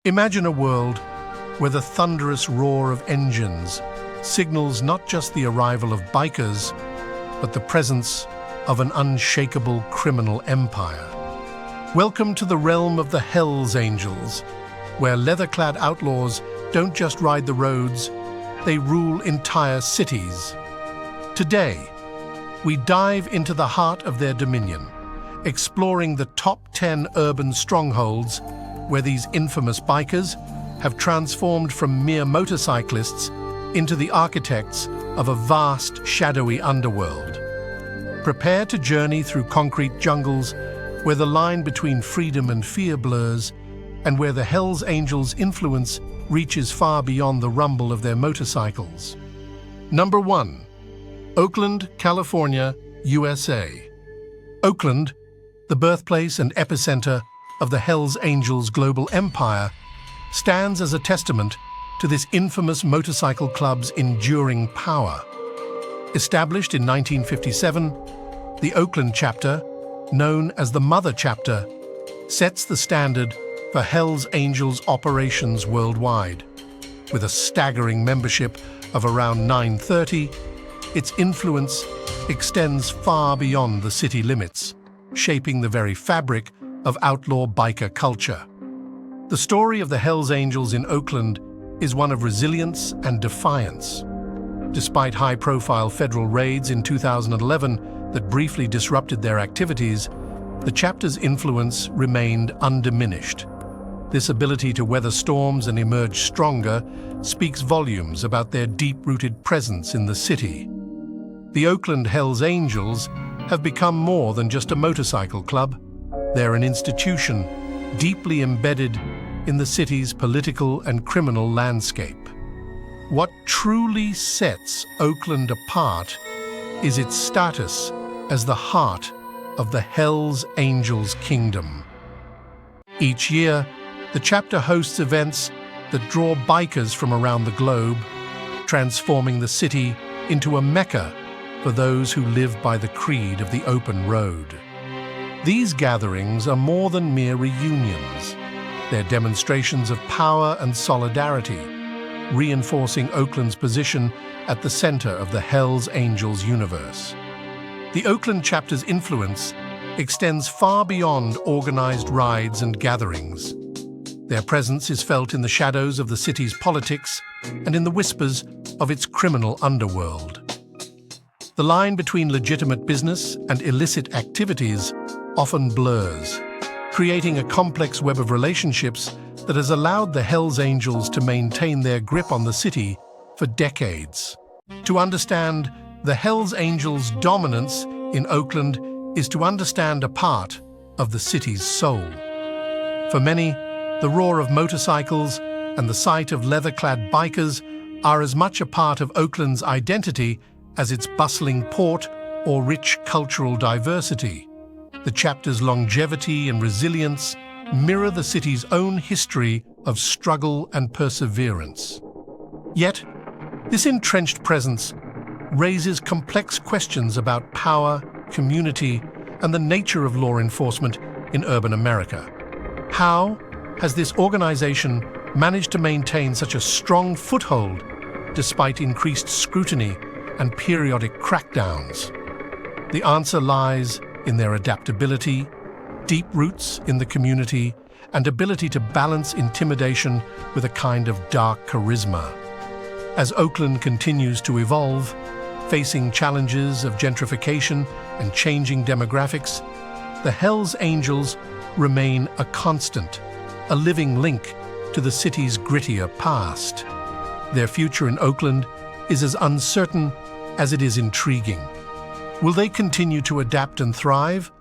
Imagine a world where the thunderous roar of engines signals not just the arrival of bikers, but the presence of an unshakable criminal empire. Welcome to the realm of the Hells Angels, where leather-clad outlaws don't just ride the roads, they rule entire cities. Today, we dive into the heart of their dominion, exploring the top 10 urban strongholds where these infamous bikers have transformed from mere motorcyclists into the architects of a vast, shadowy underworld. Prepare to journey through concrete jungles where the line between freedom and fear blurs, and where the Hells Angels' influence reaches far beyond the rumble of their motorcycles. Number 1. Oakland, California, USA. Oakland, the birthplace and epicenter of the Hells Angels' global empire, stands as a testament to this infamous motorcycle club's enduring power. Established in 1957, the Oakland chapter, known as the Mother Chapter, sets the standard for Hells Angels operations worldwide. With a staggering membership of around 930, its influence extends far beyond the city limits, shaping the very fabric of outlaw biker culture. The story of the Hells Angels in Oakland is one of resilience and defiance. Despite high-profile federal raids in 2011 that briefly disrupted their activities, the chapter's influence remained undiminished. This ability to weather storms and emerge stronger speaks volumes about their deep-rooted presence in the city. The Oakland Hells Angels have become more than just a motorcycle club. They're an institution deeply embedded in the city's political and criminal landscape. What truly sets Oakland apart is its status as the heart of the Hells Angels kingdom. Each year, the chapter hosts events that draw bikers from around the globe, transforming the city into a mecca for those who live by the creed of the open road. These gatherings are more than mere reunions. They're demonstrations of power and solidarity, reinforcing Oakland's position at the center of the Hells Angels universe. The Oakland chapter's influence extends far beyond organized rides and gatherings. Their presence is felt in the shadows of the city's politics and in the whispers of its criminal underworld. The line between legitimate business and illicit activities often blurs, creating a complex web of relationships that has allowed the Hells Angels to maintain their grip on the city for decades. To understand the Hells Angels' dominance in Oakland is to understand a part of the city's soul. For many, the roar of motorcycles and the sight of leather-clad bikers are as much a part of Oakland's identity as its bustling port or rich cultural diversity. The chapter's longevity and resilience mirror the city's own history of struggle and perseverance. Yet, this entrenched presence raises complex questions about power, community, and the nature of law enforcement in urban America. How has this organization managed to maintain such a strong foothold despite increased scrutiny and periodic crackdowns? The answer lies in their adaptability, deep roots in the community, and ability to balance intimidation with a kind of dark charisma. As Oakland continues to evolve, facing challenges of gentrification and changing demographics, the Hells Angels remain a constant, a living link to the city's grittier past. Their future in Oakland is as uncertain as it is intriguing. Will they continue to adapt and thrive,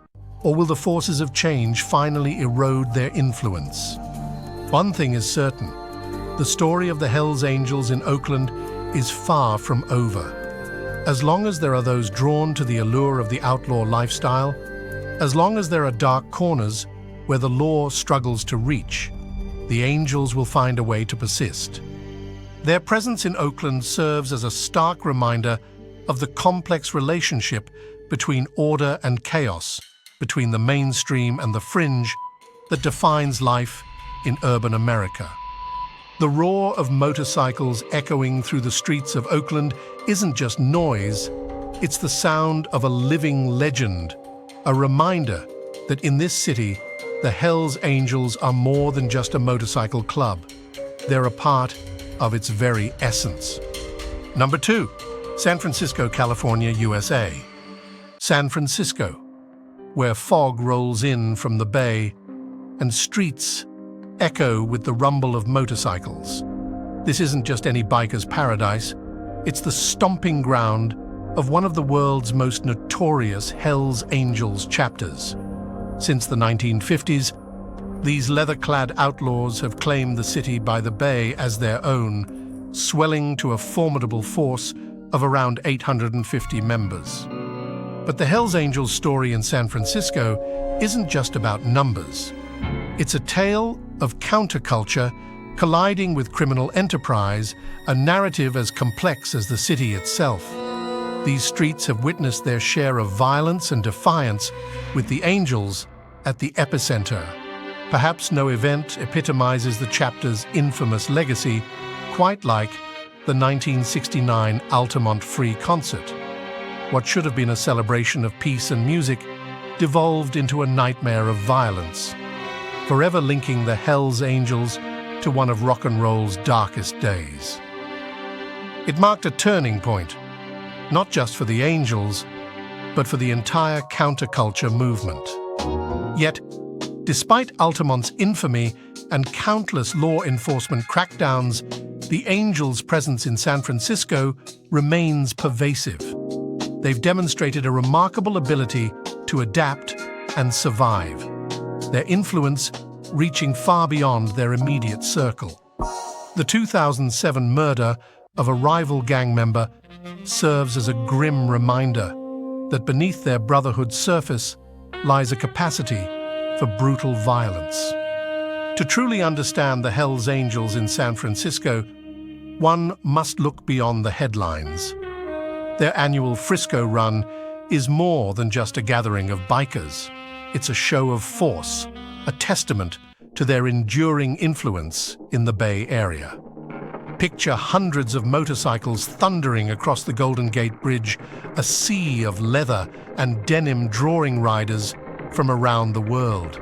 or will the forces of change finally erode their influence? One thing is certain: the story of the Hells Angels in Oakland is far from over. As long as there are those drawn to the allure of the outlaw lifestyle, as long as there are dark corners where the law struggles to reach, the Angels will find a way to persist. Their presence in Oakland serves as a stark reminder of the complex relationship between order and chaos, between the mainstream and the fringe, that defines life in urban America. The roar of motorcycles echoing through the streets of Oakland isn't just noise, it's the sound of a living legend, a reminder that in this city, the Hells Angels are more than just a motorcycle club. They're a part of its very essence. Number 2, San Francisco, California, USA. San Francisco, where fog rolls in from the bay and streets echo with the rumble of motorcycles. This isn't just any biker's paradise, it's the stomping ground of one of the world's most notorious Hells Angels chapters. Since the 1950s, these leather-clad outlaws have claimed the city by the bay as their own, swelling to a formidable force of around 850 members. But the Hells Angels story in San Francisco isn't just about numbers. It's a tale of counterculture colliding with criminal enterprise, a narrative as complex as the city itself. These streets have witnessed their share of violence and defiance, with the Angels at the epicenter. Perhaps no event epitomizes the chapter's infamous legacy quite like the 1969 Altamont Free Concert. What should have been a celebration of peace and music devolved into a nightmare of violence, forever linking the Hells Angels to one of rock and roll's darkest days. It marked a turning point, not just for the Angels, but for the entire counterculture movement. Yet, despite Altamont's infamy and countless law enforcement crackdowns, the Angels' presence in San Francisco remains pervasive. They've demonstrated a remarkable ability to adapt and survive, their influence reaching far beyond their immediate circle. The 2007 murder of a rival gang member serves as a grim reminder that beneath their brotherhood's surface lies a capacity for brutal violence. To truly understand the Hells Angels in San Francisco, one must look beyond the headlines. Their annual Frisco Run is more than just a gathering of bikers. It's a show of force, a testament to their enduring influence in the Bay Area. Picture hundreds of motorcycles thundering across the Golden Gate Bridge, a sea of leather and denim drawing riders from around the world.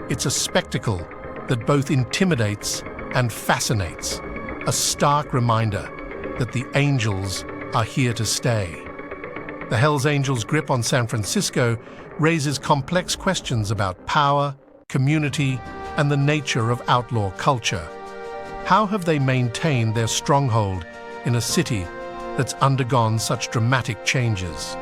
It's a spectacle that both intimidates and fascinates, a stark reminder that the Angels are here to stay. The Hells Angels' grip on San Francisco raises complex questions about power, community, and the nature of outlaw culture. How have they maintained their stronghold in a city that's undergone such dramatic changes?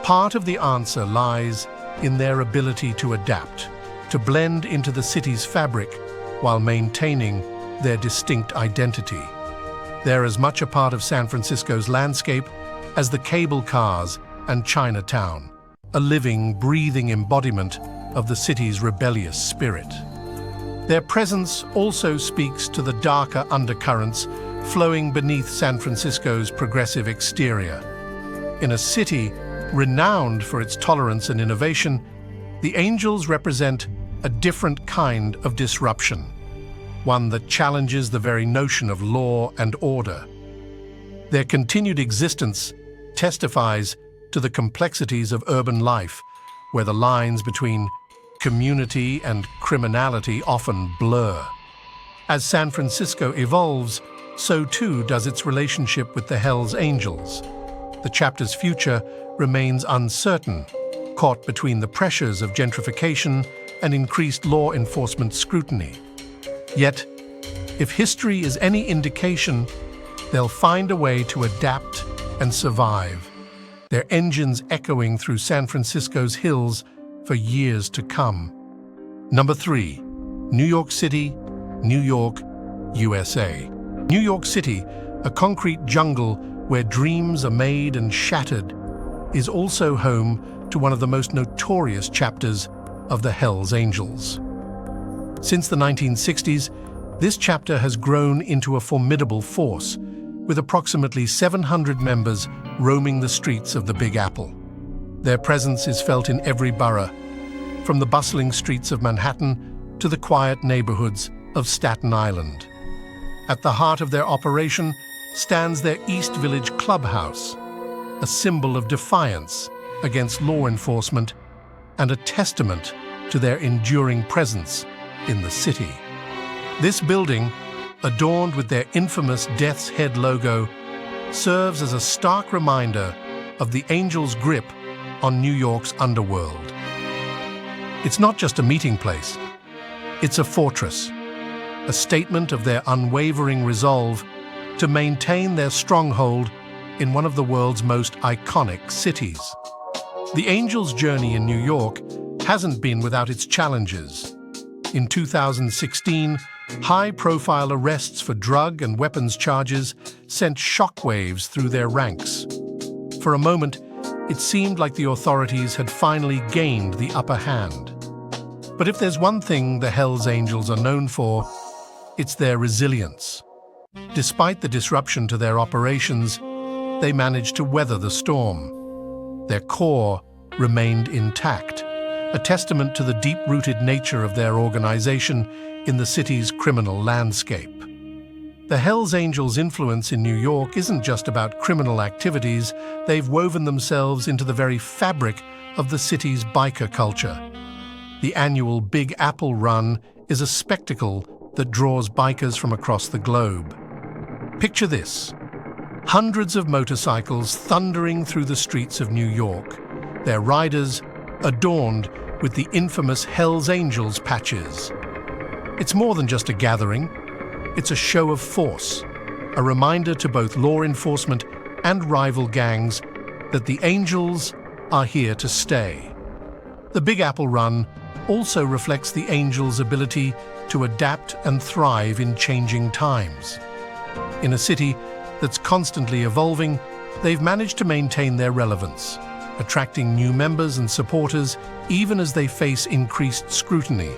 Part of the answer lies in their ability to adapt, to blend into the city's fabric while maintaining their distinct identity. They're as much a part of San Francisco's landscape as the cable cars and Chinatown, a living, breathing embodiment of the city's rebellious spirit. Their presence also speaks to the darker undercurrents flowing beneath San Francisco's progressive exterior. In a city renowned for its tolerance and innovation, the Angels represent a different kind of disruption, one that challenges the very notion of law and order. Their continued existence testifies to the complexities of urban life, where the lines between community and criminality often blur. As San Francisco evolves, so too does its relationship with the Hells Angels. The chapter's future remains uncertain, caught between the pressures of gentrification and increased law enforcement scrutiny. Yet, if history is any indication, they'll find a way to adapt and survive, their engines echoing through San Francisco's hills for years to come. Number 3, New York City, New York, USA. New York City, a concrete jungle where dreams are made and shattered, is also home to one of the most notorious chapters of the Hells Angels. Since the 1960s, this chapter has grown into a formidable force, with approximately 700 members roaming the streets of the Big Apple. Their presence is felt in every borough, from the bustling streets of Manhattan to the quiet neighborhoods of Staten Island. At the heart of their operation stands their East Village clubhouse, a symbol of defiance against law enforcement and a testament to their enduring presence in the city. This building, adorned with their infamous Death's Head logo, serves as a stark reminder of the Angels' grip on New York's underworld. It's not just a meeting place, it's a fortress, a statement of their unwavering resolve to maintain their stronghold in one of the world's most iconic cities. The Angels' journey in New York hasn't been without its challenges. In 2016, high-profile arrests for drug and weapons charges sent shockwaves through their ranks. For a moment, it seemed like the authorities had finally gained the upper hand. But if there's one thing the Hells Angels are known for, it's their resilience. Despite the disruption to their operations, they managed to weather the storm. Their core remained intact, a testament to the deep-rooted nature of their organization in the city's criminal landscape. The Hells Angels' influence in New York isn't just about criminal activities, they've woven themselves into the very fabric of the city's biker culture. The annual Big Apple Run is a spectacle that draws bikers from across the globe. Picture this: hundreds of motorcycles thundering through the streets of New York, their riders adorned with the infamous Hells Angels patches. It's more than just a gathering. It's a show of force, a reminder to both law enforcement and rival gangs that the Angels are here to stay. The Big Apple Run also reflects the Angels' ability to adapt and thrive in changing times. In a city that's constantly evolving, they've managed to maintain their relevance, attracting new members and supporters even as they face increased scrutiny.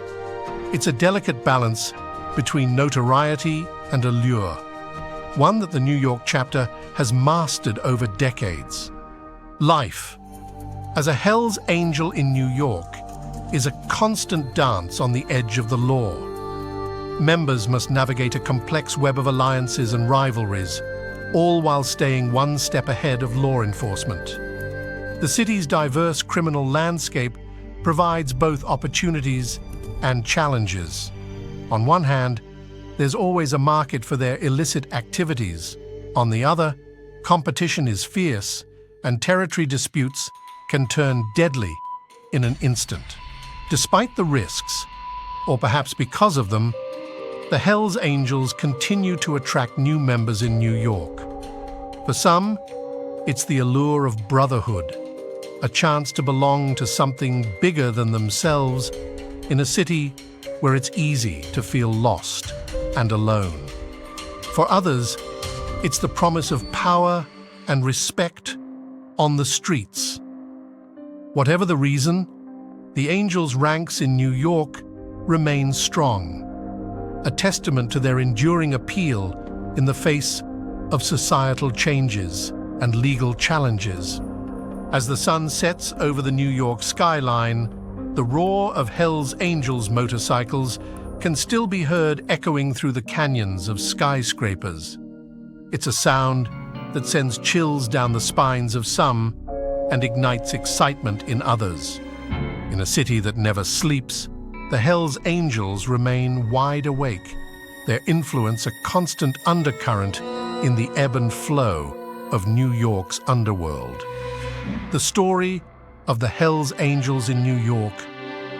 It's a delicate balance between notoriety and allure, one that the New York chapter has mastered over decades. Life as a Hells Angel in New York is a constant dance on the edge of the law. Members must navigate a complex web of alliances and rivalries, all while staying one step ahead of law enforcement. The city's diverse criminal landscape provides both opportunities and challenges. On one hand, there's always a market for their illicit activities. On the other, competition is fierce, and territory disputes can turn deadly in an instant. Despite the risks, or perhaps because of them, the Hells Angels continue to attract new members in New York. For some, it's the allure of brotherhood, a chance to belong to something bigger than themselves in a city where it's easy to feel lost and alone. For others, it's the promise of power and respect on the streets. Whatever the reason, the Angels' ranks in New York remain strong, a testament to their enduring appeal in the face of societal changes and legal challenges. As the sun sets over the New York skyline, the roar of Hells Angels motorcycles can still be heard echoing through the canyons of skyscrapers. It's a sound that sends chills down the spines of some and ignites excitement in others. In a city that never sleeps, the Hells Angels remain wide awake, their influence a constant undercurrent in the ebb and flow of New York's underworld. The story of the Hells Angels in New York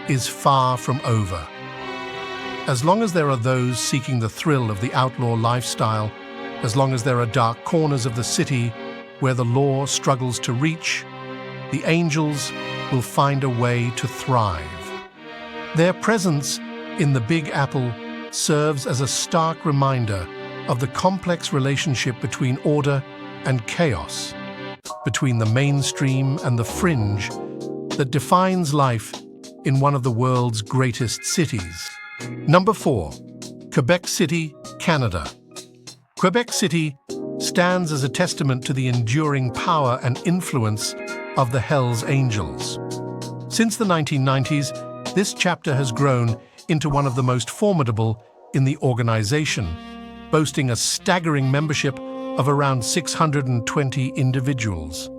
is far from over. As long as there are those seeking the thrill of the outlaw lifestyle, as long as there are dark corners of the city where the law struggles to reach, the Angels will find a way to thrive. Their presence in the Big Apple serves as a stark reminder of the complex relationship between order and chaos, between the mainstream and the fringe, that defines life in one of the world's greatest cities. Number 4. Quebec City, Canada. Quebec City stands as a testament to the enduring power and influence of the Hells Angels. Since the 1990s, this chapter has grown into one of the most formidable in the organization, boasting a staggering membership of around 620 individuals.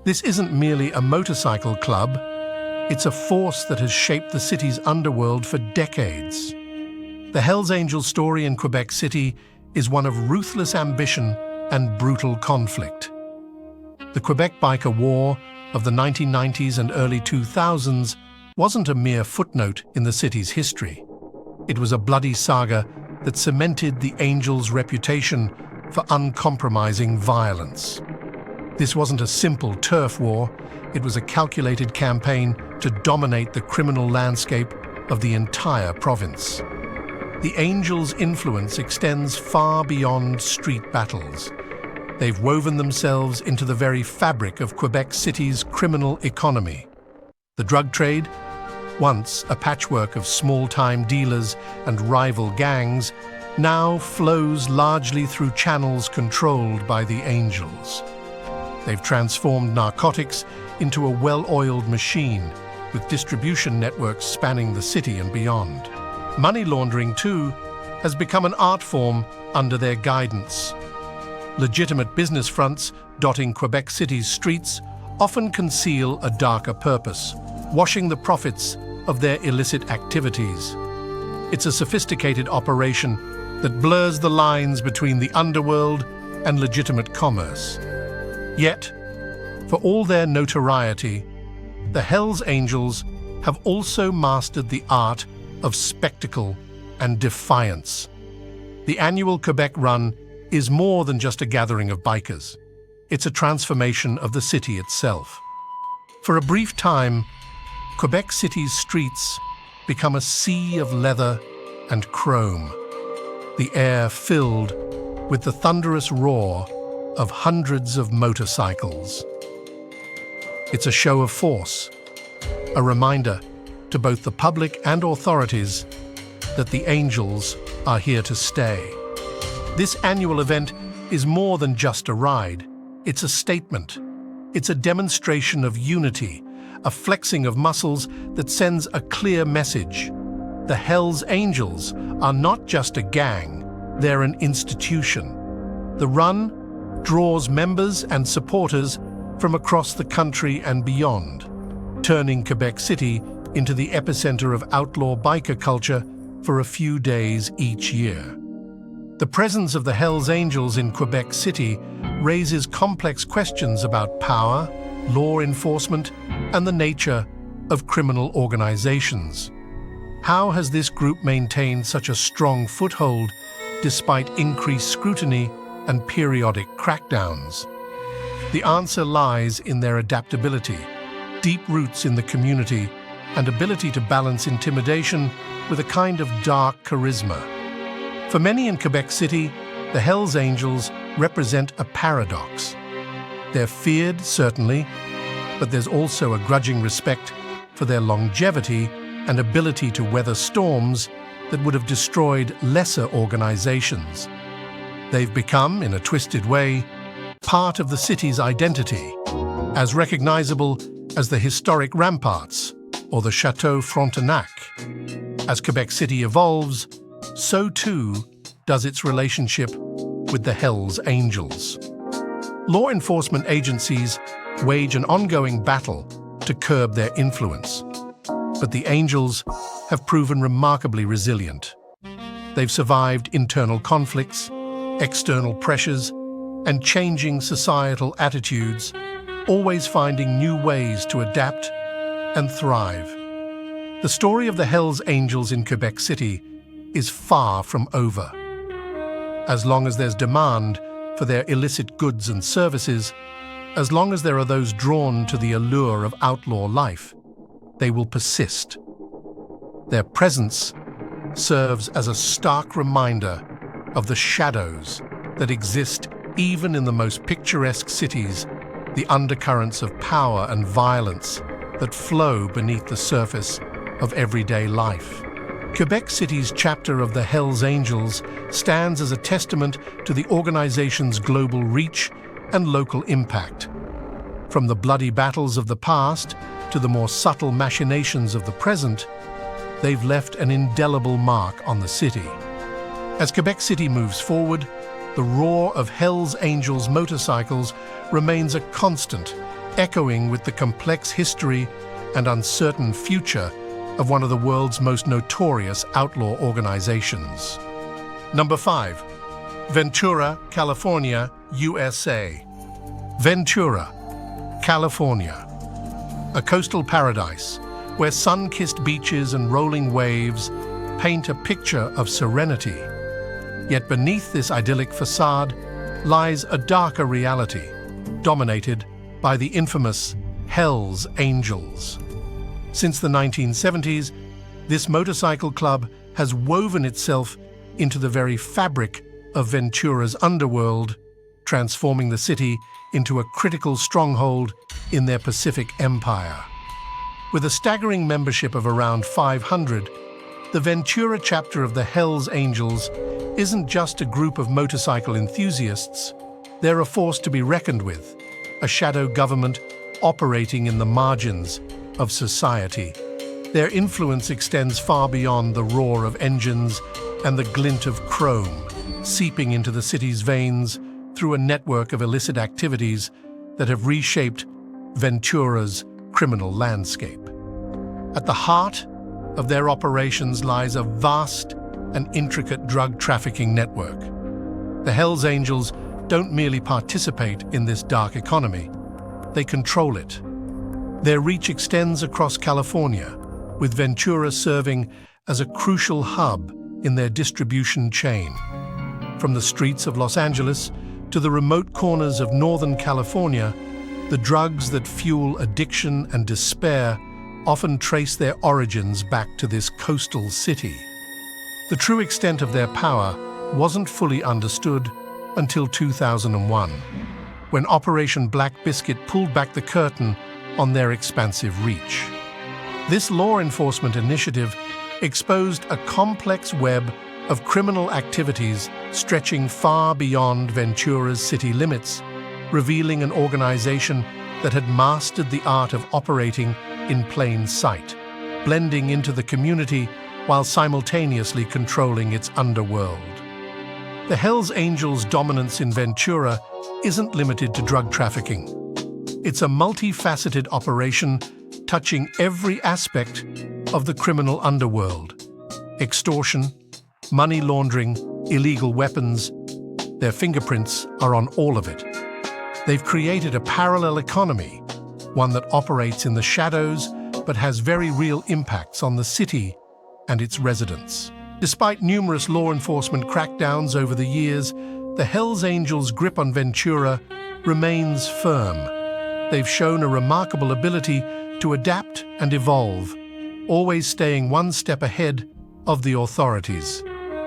This isn't merely a motorcycle club, it's a force that has shaped the city's underworld for decades. The Hells Angels story in Quebec City is one of ruthless ambition and brutal conflict. The Quebec Biker War of the 1990s and early 2000s wasn't a mere footnote in the city's history. It was a bloody saga that cemented the Angels' reputation for uncompromising violence. This wasn't a simple turf war, it was a calculated campaign to dominate the criminal landscape of the entire province. The Angels' influence extends far beyond street battles. They've woven themselves into the very fabric of Quebec City's criminal economy. The drug trade, once a patchwork of small-time dealers and rival gangs, now flows largely through channels controlled by the Angels. They've transformed narcotics into a well-oiled machine, with distribution networks spanning the city and beyond. Money laundering, too, has become an art form under their guidance. Legitimate business fronts dotting Quebec City's streets often conceal a darker purpose, washing the profits of their illicit activities. It's a sophisticated operation that blurs the lines between the underworld and legitimate commerce. Yet, for all their notoriety, the Hells Angels have also mastered the art of spectacle and defiance. The annual Quebec Run is more than just a gathering of bikers. It's a transformation of the city itself. For a brief time, Quebec City's streets become a sea of leather and chrome, the air filled with the thunderous roar of hundreds of motorcycles. It's a show of force, a reminder to both the public and authorities that the Angels are here to stay. This annual event is more than just a ride. It's a statement. It's a demonstration of unity, a flexing of muscles that sends a clear message. The Hells Angels are not just a gang, they're an institution. The run draws members and supporters from across the country and beyond, turning Quebec City into the epicenter of outlaw biker culture for a few days each year. The presence of the Hells Angels in Quebec City raises complex questions about power, law enforcement, and the nature of criminal organizations. How has this group maintained such a strong foothold despite increased scrutiny and periodic crackdowns? The answer lies in their adaptability, deep roots in the community, and ability to balance intimidation with a kind of dark charisma. For many in Quebec City, the Hells Angels represent a paradox. They're feared, certainly, but there's also a grudging respect for their longevity and ability to weather storms that would have destroyed lesser organizations. They've become, in a twisted way, part of the city's identity, as recognizable as the historic ramparts or the Château Frontenac. As Quebec City evolves, so too does its relationship with the Hells Angels. Law enforcement agencies wage an ongoing battle to curb their influence, but the Angels have proven remarkably resilient. They've survived internal conflicts, external pressures, and changing societal attitudes, always finding new ways to adapt and thrive. The story of the Hells Angels in Quebec City is far from over. As long as there's demand for their illicit goods and services, as long as there are those drawn to the allure of outlaw life, they will persist. Their presence serves as a stark reminder of the shadows that exist even in the most picturesque cities, the undercurrents of power and violence that flow beneath the surface of everyday life. Quebec City's chapter of the Hells Angels stands as a testament to the organization's global reach and local impact. From the bloody battles of the past to the more subtle machinations of the present, they've left an indelible mark on the city. As Quebec City moves forward, the roar of Hell's Angels motorcycles remains a constant, echoing with the complex history and uncertain future of one of the world's most notorious outlaw organizations. Number 5. Ventura, California, USA. Ventura, California. A coastal paradise where sun-kissed beaches and rolling waves paint a picture of serenity. Yet beneath this idyllic facade lies a darker reality, dominated by the infamous Hell's Angels. Since the 1970s, this motorcycle club has woven itself into the very fabric of Ventura's underworld, transforming the city into a critical stronghold in their Pacific empire. With a staggering membership of around 500, the Ventura chapter of the Hell's Angels isn't just a group of motorcycle enthusiasts. They're a force to be reckoned with, a shadow government operating in the margins of society. Their influence extends far beyond the roar of engines and the glint of chrome, seeping into the city's veins through a network of illicit activities that have reshaped Ventura's criminal landscape. At the heart of their operations lies a vast and intricate drug trafficking network. The Hell's Angels don't merely participate in this dark economy, they control it. Their reach extends across California, with Ventura serving as a crucial hub in their distribution chain. From the streets of Los Angeles to the remote corners of Northern California, the drugs that fuel addiction and despair often trace their origins back to this coastal city. The true extent of their power wasn't fully understood until 2001, when Operation Black Biscuit pulled back the curtain on their expansive reach. This law enforcement initiative exposed a complex web of criminal activities stretching far beyond Ventura's city limits, revealing an organization that had mastered the art of operating in plain sight, blending into the community while simultaneously controlling its underworld. The Hell's Angels' dominance in Ventura isn't limited to drug trafficking. It's a multifaceted operation touching every aspect of the criminal underworld. Extortion, money laundering, illegal weapons, their fingerprints are on all of it. They've created a parallel economy, one that operates in the shadows but has very real impacts on the city and its residents. Despite numerous law enforcement crackdowns over the years, the Hell's Angels' grip on Ventura remains firm. They've shown a remarkable ability to adapt and evolve, always staying one step ahead of the authorities.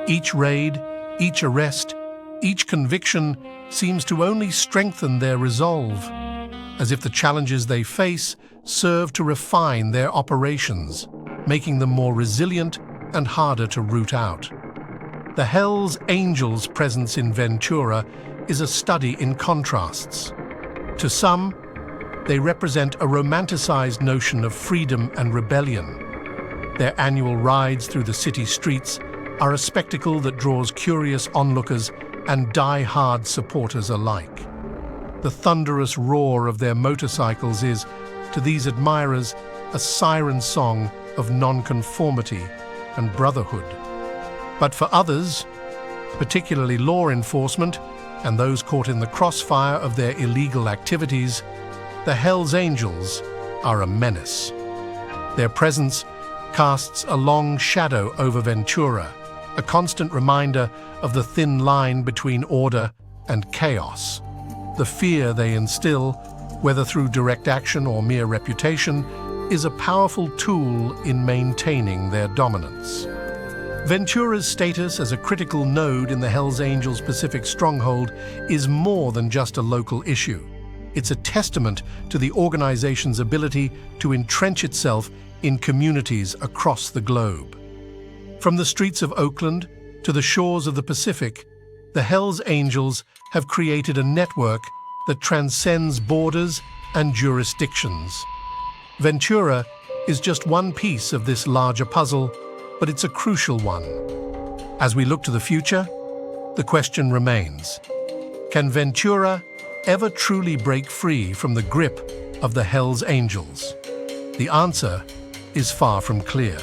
Each raid, each arrest, each conviction seems to only strengthen their resolve, as if the challenges they face serve to refine their operations, making them more resilient and harder to root out. The Hell's Angels' presence in Ventura is a study in contrasts. To some, they represent a romanticized notion of freedom and rebellion. Their annual rides through the city streets are a spectacle that draws curious onlookers and die-hard supporters alike. The thunderous roar of their motorcycles is, to these admirers, a siren song of nonconformity and brotherhood. But for others, particularly law enforcement and those caught in the crossfire of their illegal activities, the Hell's Angels are a menace. Their presence casts a long shadow over Ventura, a constant reminder of the thin line between order and chaos. The fear they instill, whether through direct action or mere reputation, is a powerful tool in maintaining their dominance. Ventura's status as a critical node in the Hell's Angels' Pacific stronghold is more than just a local issue. It's a testament to the organization's ability to entrench itself in communities across the globe. From the streets of Oakland to the shores of the Pacific, the Hell's Angels have created a network that transcends borders and jurisdictions. Ventura is just one piece of this larger puzzle, but it's a crucial one. As we look to the future, the question remains, can Ventura ever truly break free from the grip of the Hells Angels? The answer is far from clear.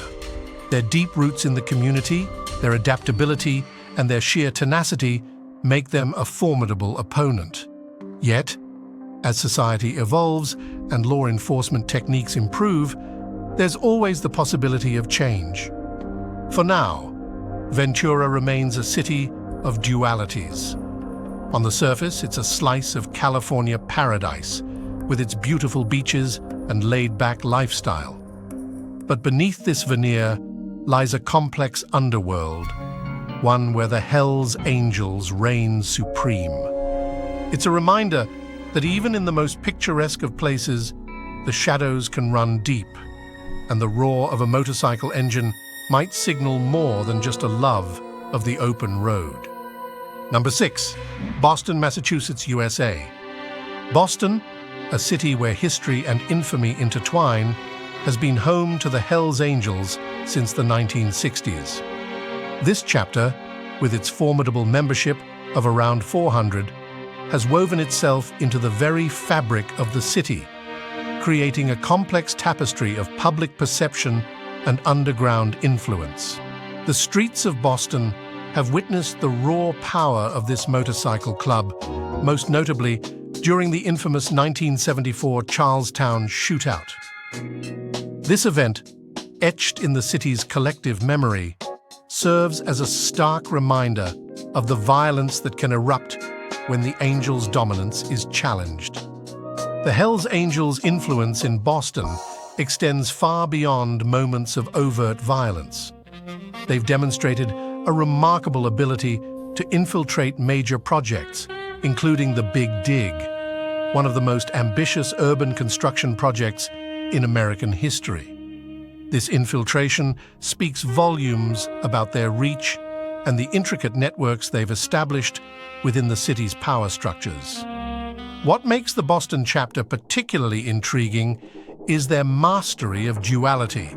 Their deep roots in the community, their adaptability, and their sheer tenacity make them a formidable opponent. Yet, as society evolves and law enforcement techniques improve, there's always the possibility of change. For now, Ventura remains a city of dualities. On the surface, it's a slice of California paradise, with its beautiful beaches and laid-back lifestyle. But beneath this veneer lies a complex underworld, one where the Hells Angels reign supreme. It's a reminder that even in the most picturesque of places, the shadows can run deep, and the roar of a motorcycle engine might signal more than just a love of the open road. Number 6. Boston, Massachusetts, USA. Boston, a city where history and infamy intertwine, has been home to the Hells Angels since the 1960s. This chapter, with its formidable membership of around 400, has woven itself into the very fabric of the city, creating a complex tapestry of public perception and underground influence. The streets of Boston have witnessed the raw power of this motorcycle club, most notably during the infamous 1974 Charlestown shootout. This event, etched in the city's collective memory, serves as a stark reminder of the violence that can erupt when the Angels' dominance is challenged. The Hells Angels' influence in Boston extends far beyond moments of overt violence. They've demonstrated a remarkable ability to infiltrate major projects, including the Big Dig, one of the most ambitious urban construction projects in American history. This infiltration speaks volumes about their reach and the intricate networks they've established within the city's power structures. What makes the Boston chapter particularly intriguing is their mastery of duality.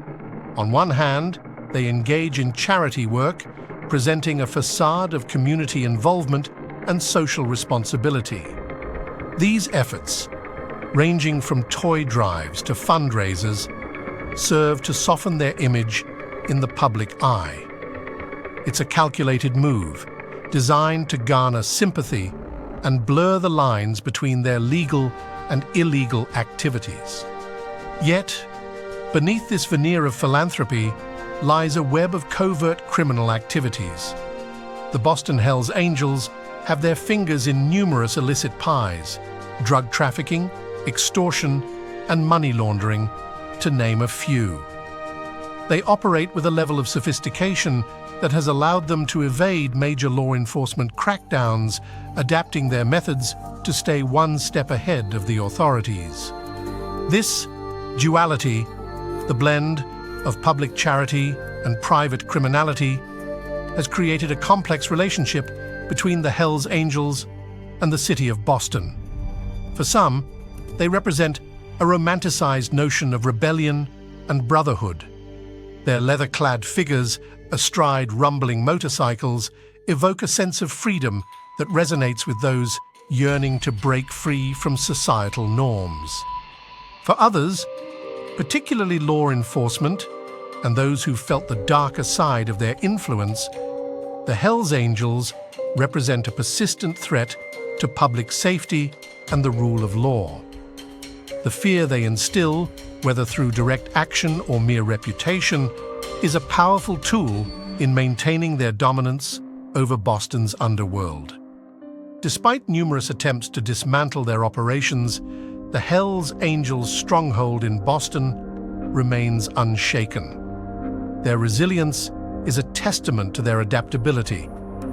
On one hand, they engage in charity work, presenting a facade of community involvement and social responsibility. These efforts, ranging from toy drives to fundraisers, serve to soften their image in the public eye. It's a calculated move, designed to garner sympathy and blur the lines between their legal and illegal activities. Yet, beneath this veneer of philanthropy lies a web of covert criminal activities. The Boston Hells Angels have their fingers in numerous illicit pies: drug trafficking, extortion, and money laundering, to name a few. They operate with a level of sophistication that has allowed them to evade major law enforcement crackdowns, adapting their methods to stay one step ahead of the authorities. This duality, the blend of public charity and private criminality, has created a complex relationship between the Hells Angels and the city of Boston. For some, they represent a romanticized notion of rebellion and brotherhood. Their leather-clad figures astride rumbling motorcycles evoke a sense of freedom that resonates with those yearning to break free from societal norms. For others, particularly law enforcement and those who felt the darker side of their influence, the Hells Angels represent a persistent threat to public safety and the rule of law. The fear they instill, whether through direct action or mere reputation, is a powerful tool in maintaining their dominance over Boston's underworld. Despite numerous attempts to dismantle their operations, the Hells Angels' stronghold in Boston remains unshaken. Their resilience is a testament to their adaptability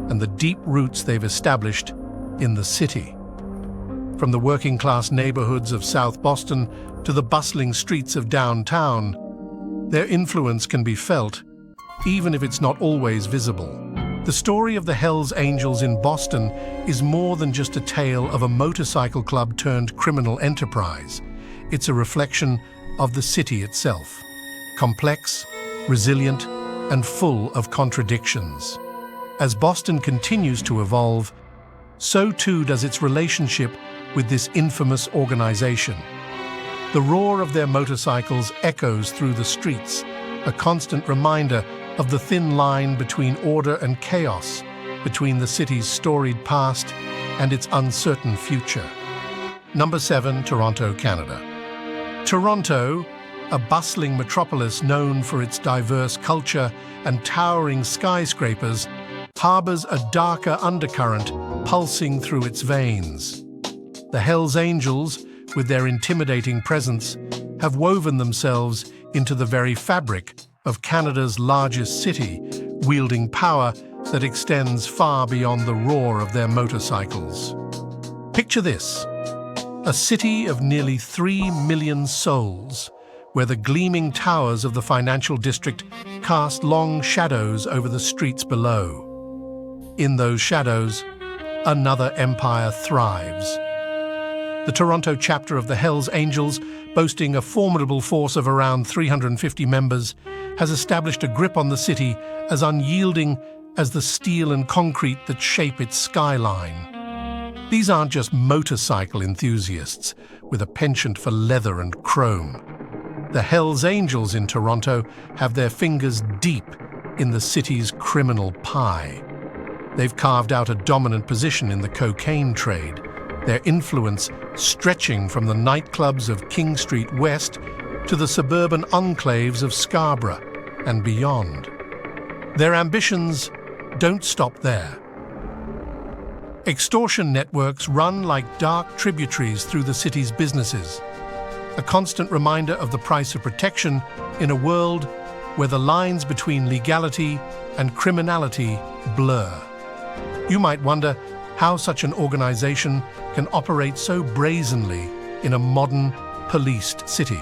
and the deep roots they've established in the city. From the working-class neighborhoods of South Boston to the bustling streets of downtown, their influence can be felt, even if it's not always visible. The story of the Hells Angels in Boston is more than just a tale of a motorcycle club turned criminal enterprise. It's a reflection of the city itself, complex, resilient, and full of contradictions. As Boston continues to evolve, so too does its relationship with this infamous organization. The roar of their motorcycles echoes through the streets, a constant reminder of the thin line between order and chaos, between the city's storied past and its uncertain future. Number 7, Toronto, Canada. Toronto, a bustling metropolis known for its diverse culture and towering skyscrapers, harbors a darker undercurrent pulsing through its veins. The Hells Angels, with their intimidating presence, have woven themselves into the very fabric of Canada's largest city, wielding power that extends far beyond the roar of their motorcycles. Picture this: a city of nearly 3 million souls, where the gleaming towers of the financial district cast long shadows over the streets below. In those shadows, another empire thrives. The Toronto chapter of the Hells Angels, boasting a formidable force of around 350 members, has established a grip on the city as unyielding as the steel and concrete that shape its skyline. These aren't just motorcycle enthusiasts with a penchant for leather and chrome. The Hells Angels in Toronto have their fingers deep in the city's criminal pie. They've carved out a dominant position in the cocaine trade, their influence stretching from the nightclubs of King Street West to the suburban enclaves of Scarborough and beyond. Their ambitions don't stop there. Extortion networks run like dark tributaries through the city's businesses, a constant reminder of the price of protection in a world where the lines between legality and criminality blur. You might wonder how such an organization can operate so brazenly in a modern, policed city.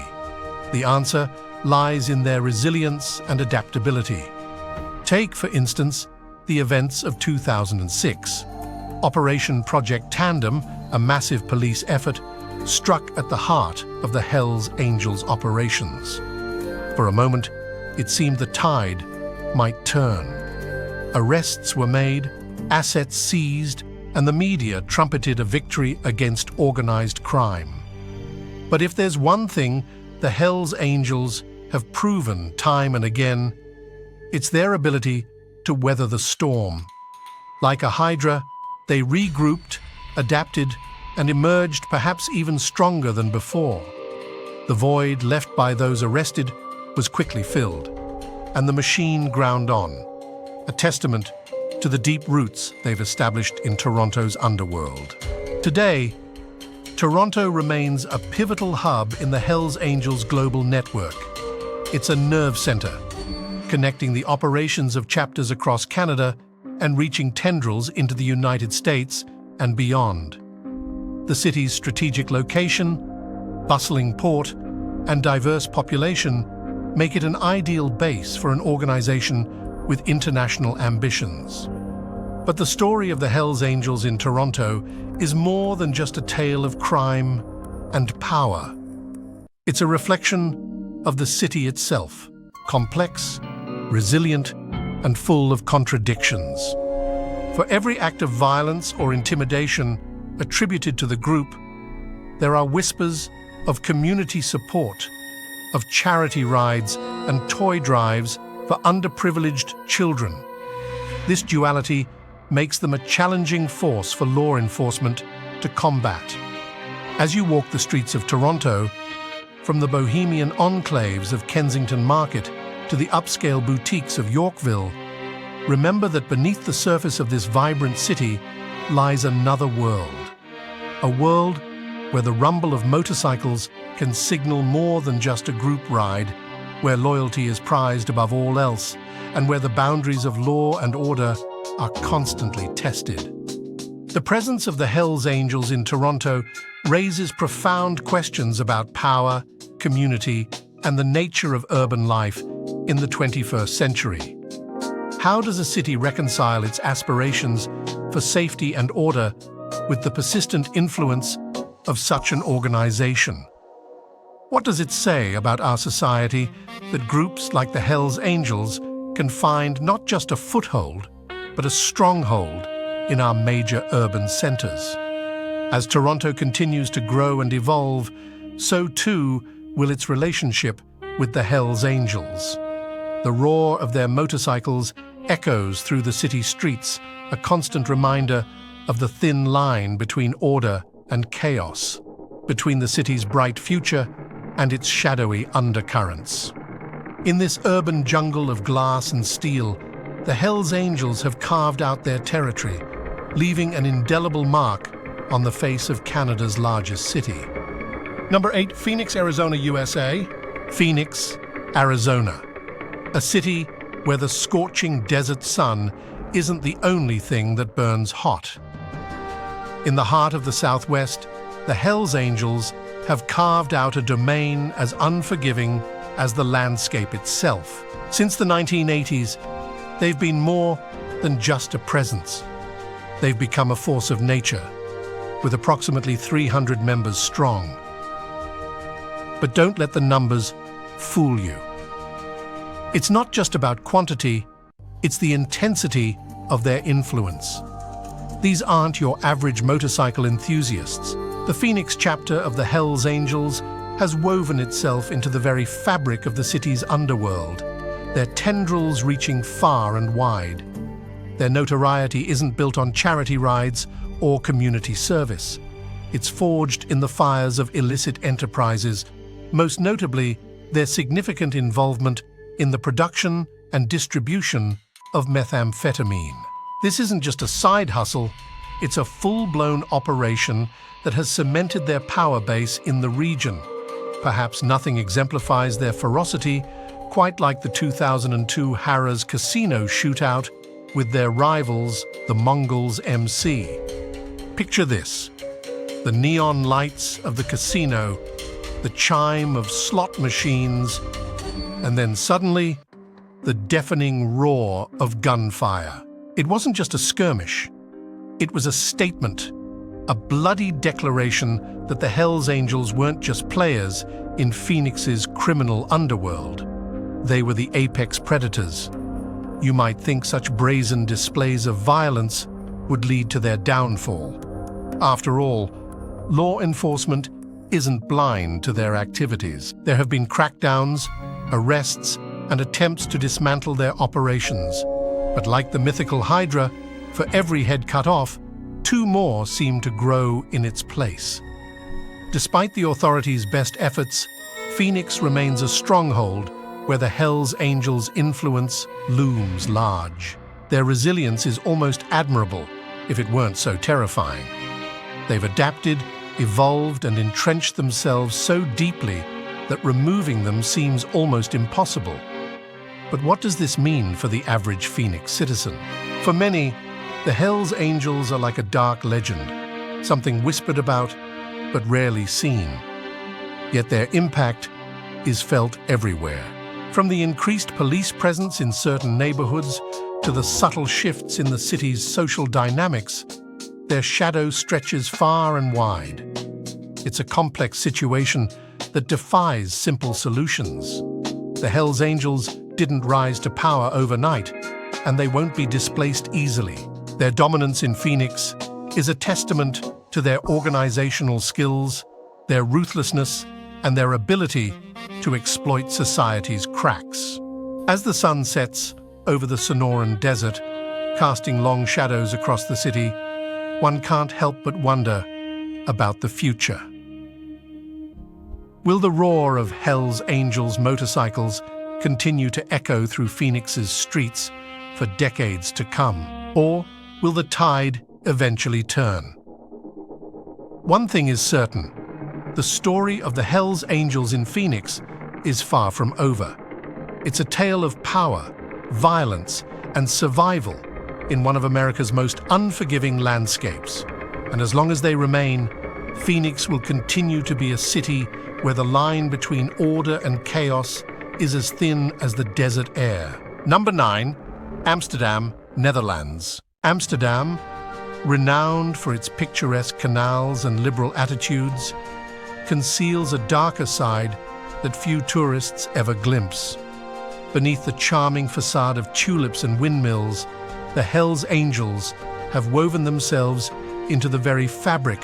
The answer lies in their resilience and adaptability. Take, for instance, the events of 2006. Operation Project Tandem, a massive police effort, struck at the heart of the Hells Angels operations. For a moment, it seemed the tide might turn. Arrests were made, assets seized, and the media trumpeted a victory against organized crime. But if there's one thing the Hells Angels have proven time and again, it's their ability to weather the storm. Like a hydra, they regrouped, adapted, and emerged perhaps even stronger than before. The void left by those arrested was quickly filled, and the machine ground on, a testament to the deep roots they've established in Toronto's underworld. Today, Toronto remains a pivotal hub in the Hells Angels global network. It's a nerve center, connecting the operations of chapters across Canada and reaching tendrils into the United States and beyond. The city's strategic location, bustling port, and diverse population make it an ideal base for an organization with international ambitions. But the story of the Hells Angels in Toronto is more than just a tale of crime and power. It's a reflection of the city itself, complex, resilient, and full of contradictions. For every act of violence or intimidation attributed to the group, there are whispers of community support, of charity rides and toy drives for underprivileged children. This duality makes them a challenging force for law enforcement to combat. As you walk the streets of Toronto, from the bohemian enclaves of Kensington Market to the upscale boutiques of Yorkville, remember that beneath the surface of this vibrant city lies another world. A world where the rumble of motorcycles can signal more than just a group ride, where loyalty is prized above all else, and where the boundaries of law and order are constantly tested. The presence of the Hells Angels in Toronto raises profound questions about power, community, and the nature of urban life in the 21st century. How does a city reconcile its aspirations for safety and order with the persistent influence of such an organization? What does it say about our society that groups like the Hells Angels can find not just a foothold, but a stronghold in our major urban centers. As Toronto continues to grow and evolve, so too will its relationship with the Hells Angels. The roar of their motorcycles echoes through the city streets, a constant reminder of the thin line between order and chaos, between the city's bright future and its shadowy undercurrents. In this urban jungle of glass and steel, the Hells Angels have carved out their territory, leaving an indelible mark on the face of Canada's largest city. Number 8, Phoenix, Arizona, USA. Phoenix, Arizona. A city where the scorching desert sun isn't the only thing that burns hot. In the heart of the Southwest, the Hells Angels have carved out a domain as unforgiving as the landscape itself. Since the 1980s, they've been more than just a presence. They've become a force of nature, with approximately 300 members strong. But don't let the numbers fool you. It's not just about quantity, it's the intensity of their influence. These aren't your average motorcycle enthusiasts. The Phoenix chapter of the Hells Angels has woven itself into the very fabric of the city's underworld, their tendrils reaching far and wide. Their notoriety isn't built on charity rides or community service. It's forged in the fires of illicit enterprises, most notably their significant involvement in the production and distribution of methamphetamine. This isn't just a side hustle, it's a full-blown operation that has cemented their power base in the region. Perhaps nothing exemplifies their ferocity quite like the 2002 Harrah's casino shootout with their rivals, the Mongols MC. Picture this: the neon lights of the casino, the chime of slot machines, and then suddenly, the deafening roar of gunfire. It wasn't just a skirmish. It was a statement, a bloody declaration that the Hells Angels weren't just players in Phoenix's criminal underworld. They were the apex predators. You might think such brazen displays of violence would lead to their downfall. After all, law enforcement isn't blind to their activities. There have been crackdowns, arrests, and attempts to dismantle their operations. But like the mythical Hydra, for every head cut off, 2 more seem to grow in its place. Despite the authorities' best efforts, Phoenix remains a stronghold where the Hells Angels' influence looms large. Their resilience is almost admirable, if it weren't so terrifying. They've adapted, evolved, and entrenched themselves so deeply that removing them seems almost impossible. But what does this mean for the average Phoenix citizen? For many, the Hells Angels are like a dark legend, something whispered about but rarely seen. Yet their impact is felt everywhere. From the increased police presence in certain neighborhoods to the subtle shifts in the city's social dynamics, their shadow stretches far and wide. It's a complex situation that defies simple solutions. The Hells Angels didn't rise to power overnight, and they won't be displaced easily. Their dominance in Phoenix is a testament to their organizational skills, their ruthlessness, and their ability to exploit society's cracks. As the sun sets over the Sonoran Desert, casting long shadows across the city, one can't help but wonder about the future. Will the roar of Hells Angels motorcycles continue to echo through Phoenix's streets for decades to come? Or will the tide eventually turn? One thing is certain: the story of the Hells Angels in Phoenix is far from over. It's a tale of power, violence, and survival in one of America's most unforgiving landscapes. And as long as they remain, Phoenix will continue to be a city where the line between order and chaos is as thin as the desert air. Number 9, Amsterdam, Netherlands. Amsterdam, renowned for its picturesque canals and liberal attitudes, conceals a darker side that few tourists ever glimpse. Beneath the charming facade of tulips and windmills the Hells Angels have woven themselves into the very fabric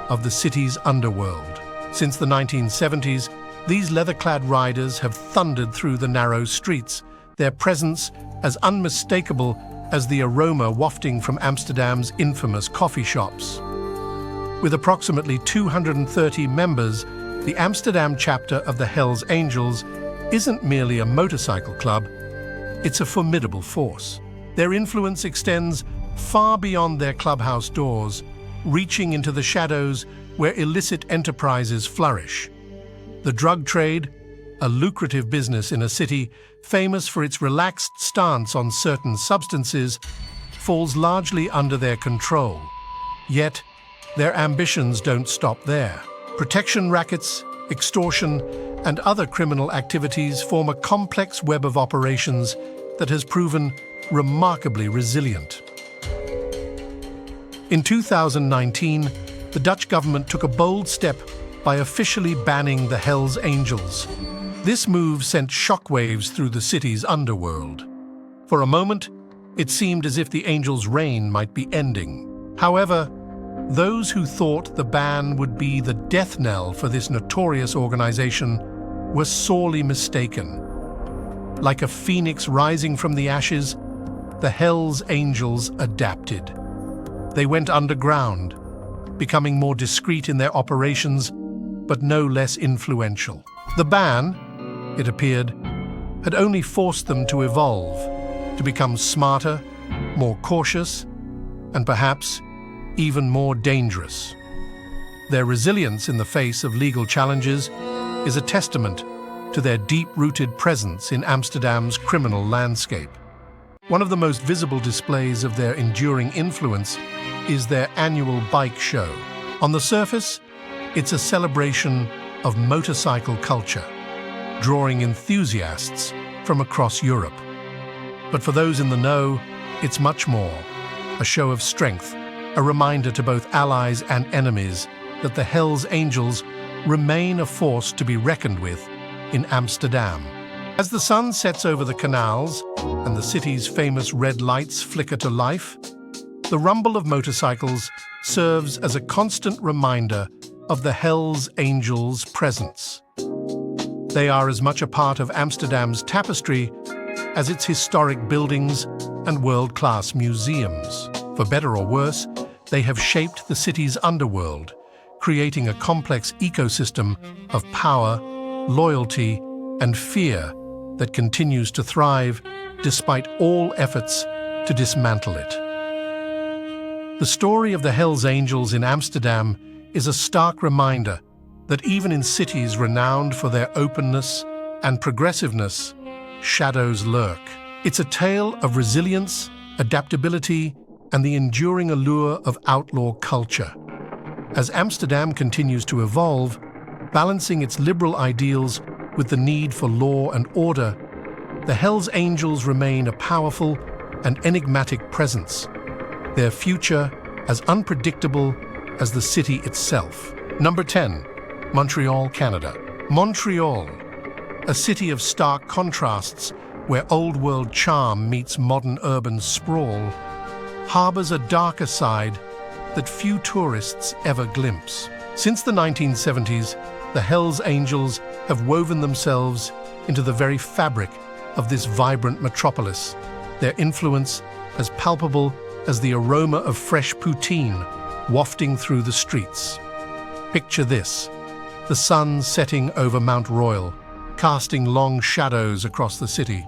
of the city's underworld. Since the 1970s, these leather-clad riders have thundered through the narrow streets, their presence as unmistakable as the aroma wafting from Amsterdam's infamous coffee shops. With approximately 230 members, the Amsterdam chapter of the Hells Angels isn't merely a motorcycle club, it's a formidable force. Their influence extends far beyond their clubhouse doors, reaching into the shadows where illicit enterprises flourish. The drug trade, a lucrative business in a city famous for its relaxed stance on certain substances, falls largely under their control. Yet, their ambitions don't stop there. Protection rackets, extortion, and other criminal activities form a complex web of operations that has proven remarkably resilient. In 2019, the Dutch government took a bold step by officially banning the Hells Angels. This move sent shockwaves through the city's underworld. For a moment, it seemed as if the Angels' reign might be ending. However, those who thought the ban would be the death knell for this notorious organization were sorely mistaken. Like a phoenix rising from the ashes, the Hells Angels adapted. They went underground, becoming more discreet in their operations, but no less influential. The ban, it appeared, had only forced them to evolve, to become smarter, more cautious, and perhaps even more dangerous. Their resilience in the face of legal challenges is a testament to their deep-rooted presence in Amsterdam's criminal landscape. One of the most visible displays of their enduring influence is their annual bike show. On the surface, it's a celebration of motorcycle culture, drawing enthusiasts from across Europe. But for those in the know, it's much more. A show of strength, a reminder to both allies and enemies that the Hells Angels remain a force to be reckoned with in Amsterdam. As the sun sets over the canals and the city's famous red lights flicker to life, the rumble of motorcycles serves as a constant reminder of the Hells Angels' presence. They are as much a part of Amsterdam's tapestry as its historic buildings and world-class museums. For better or worse, they have shaped the city's underworld, creating a complex ecosystem of power, loyalty, and fear that continues to thrive despite all efforts to dismantle it. The story of the Hells Angels in Amsterdam is a stark reminder that even in cities renowned for their openness and progressiveness, shadows lurk. It's a tale of resilience, adaptability, and the enduring allure of outlaw culture. As Amsterdam continues to evolve, balancing its liberal ideals with the need for law and order, the Hells Angels remain a powerful and enigmatic presence, their future as unpredictable as the city itself. Number 10. Montreal, Canada. Montreal, a city of stark contrasts where old-world charm meets modern urban sprawl, harbors a darker side that few tourists ever glimpse. Since the 1970s, the Hells Angels have woven themselves into the very fabric of this vibrant metropolis, their influence as palpable as the aroma of fresh poutine wafting through the streets. Picture this: the sun setting over Mount Royal, casting long shadows across the city.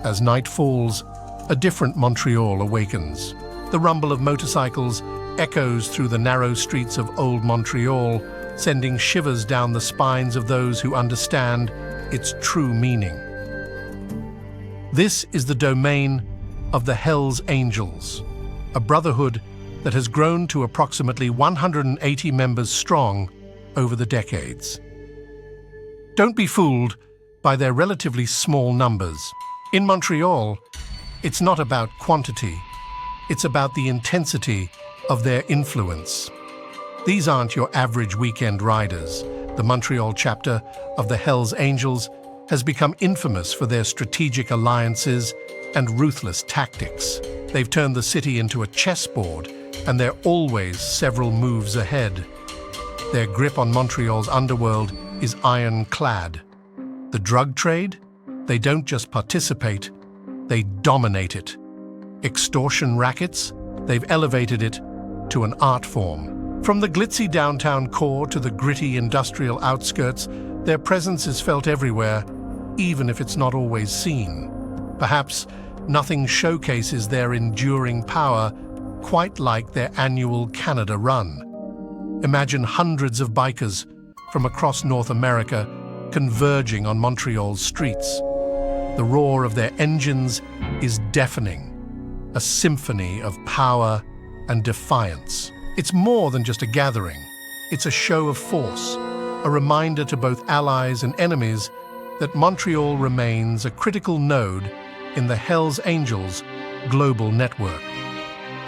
As night falls, a different Montreal awakens. The rumble of motorcycles echoes through the narrow streets of Old Montreal, sending shivers down the spines of those who understand its true meaning. This is the domain of the Hells Angels, a brotherhood that has grown to approximately 180 members strong over the decades. Don't be fooled by their relatively small numbers. In Montreal, it's not about quantity, it's about the intensity of their influence. These aren't your average weekend riders. The Montreal chapter of the Hells Angels has become infamous for their strategic alliances and ruthless tactics. They've turned the city into a chessboard, and they're always several moves ahead. Their grip on Montreal's underworld is ironclad. The drug trade? They don't just participate, they dominate it. Extortion rackets? They've elevated it to an art form. From the glitzy downtown core to the gritty industrial outskirts, their presence is felt everywhere, even if it's not always seen. Perhaps nothing showcases their enduring power quite like their annual Canada run. Imagine hundreds of bikers from across North America converging on Montreal's streets. The roar of their engines is deafening, a symphony of power and defiance. It's more than just a gathering. It's a show of force, a reminder to both allies and enemies that Montreal remains a critical node in the Hells Angels global network.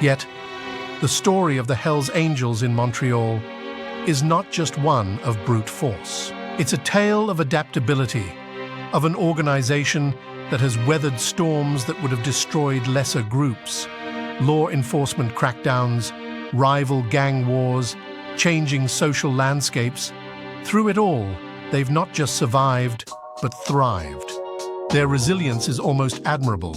Yet, the story of the Hells Angels in Montreal is not just one of brute force. It's a tale of adaptability, of an organization that has weathered storms that would have destroyed lesser groups, law enforcement crackdowns, rival gang wars, changing social landscapes. Through it all, they've not just survived, but thrived. Their resilience is almost admirable,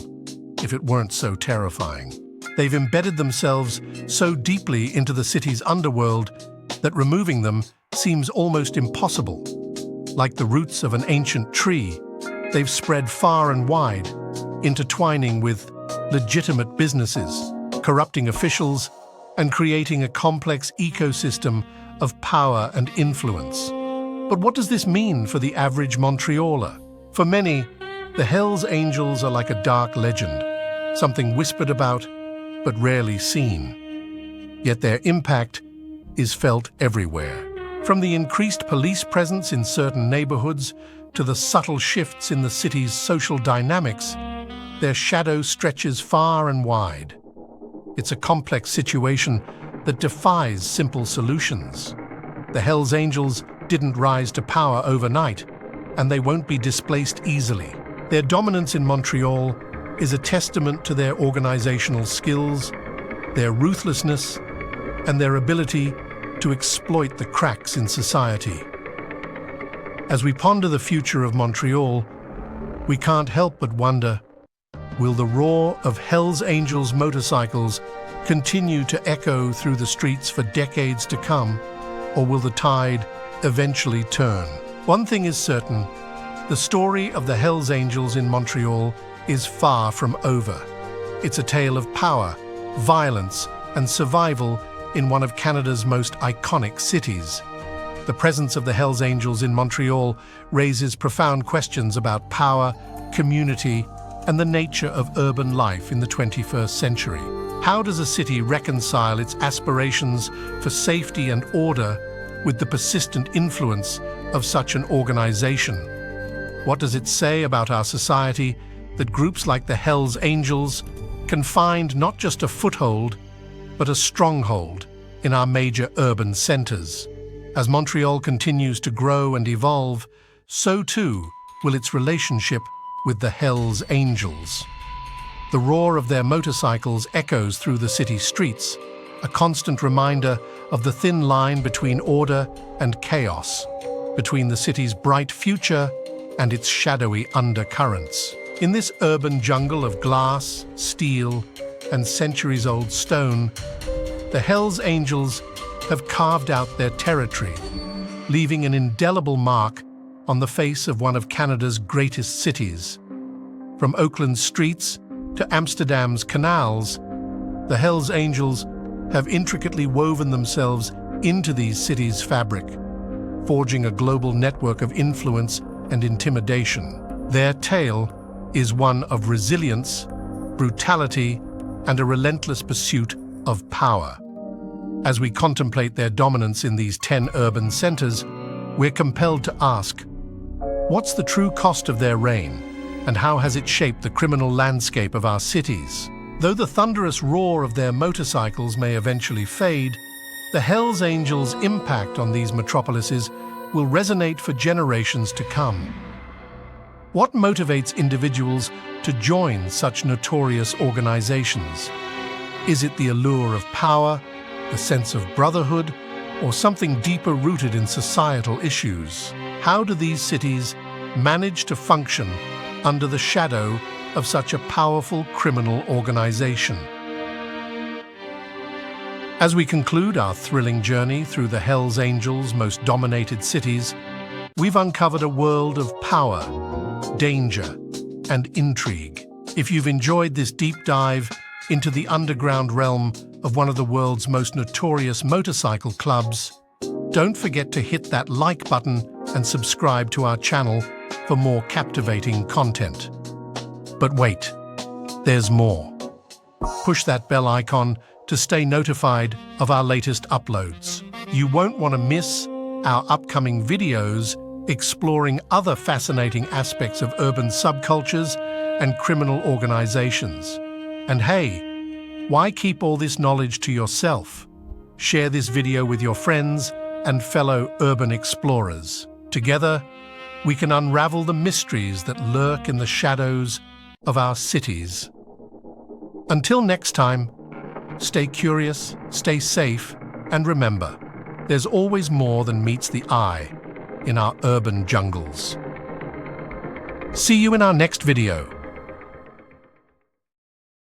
if it weren't so terrifying. They've embedded themselves so deeply into the city's underworld that removing them seems almost impossible. Like the roots of an ancient tree, they've spread far and wide, intertwining with legitimate businesses, corrupting officials, and creating a complex ecosystem of power and influence. But what does this mean for the average Montrealer? For many, the Hells Angels are like a dark legend, something whispered about but rarely seen. Yet their impact is felt everywhere. From the increased police presence in certain neighborhoods to the subtle shifts in the city's social dynamics, their shadow stretches far and wide. It's a complex situation that defies simple solutions. The Hells Angels didn't rise to power overnight, and they won't be displaced easily. Their dominance in Montreal is a testament to their organizational skills, their ruthlessness, and their ability to exploit the cracks in society. As we ponder the future of Montreal, we can't help but wonder, will the roar of Hells Angels motorcycles continue to echo through the streets for decades to come, or will the tide eventually turn? One thing is certain, the story of the Hells Angels in Montreal is far from over. It's a tale of power, violence, and survival in one of Canada's most iconic cities. The presence of the Hells Angels in Montreal raises profound questions about power, community, and the nature of urban life in the 21st century. How does a city reconcile its aspirations for safety and order with the persistent influence of such an organization? What does it say about our society that groups like the Hells Angels can find not just a foothold, but a stronghold in our major urban centers? As Montreal continues to grow and evolve, so too will its relationship with the Hells Angels. The roar of their motorcycles echoes through the city streets, a constant reminder of the thin line between order and chaos, between the city's bright future and its shadowy undercurrents. In this urban jungle of glass, steel, and centuries-old stone, the Hells Angels have carved out their territory, leaving an indelible mark on the face of one of Canada's greatest cities. From Oakland's streets to Amsterdam's canals, the Hells Angels have intricately woven themselves into these cities' fabric, forging a global network of influence and intimidation. Their tale is one of resilience, brutality, and a relentless pursuit of power. As we contemplate their dominance in these 10 urban centers, we're compelled to ask, what's the true cost of their reign, and how has it shaped the criminal landscape of our cities? Though the thunderous roar of their motorcycles may eventually fade, the Hells Angels' impact on these metropolises will resonate for generations to come. What motivates individuals to join such notorious organizations? Is it the allure of power, the sense of brotherhood, or something deeper rooted in societal issues? How do these cities manage to function under the shadow of such a powerful criminal organization? As we conclude our thrilling journey through the Hells Angels' most dominated cities, we've uncovered a world of power, danger, and intrigue. If you've enjoyed this deep dive into the underground realm of one of the world's most notorious motorcycle clubs, don't forget to hit that like button and subscribe to our channel for more captivating content. But wait, there's more. Push that bell icon to stay notified of our latest uploads. You won't want to miss our upcoming videos exploring other fascinating aspects of urban subcultures and criminal organizations. And hey, why keep all this knowledge to yourself? Share this video with your friends and fellow urban explorers. Together, we can unravel the mysteries that lurk in the shadows of our cities. Until next time, stay curious, stay safe, and remember, there's always more than meets the eye in our urban jungles. See you in our next video.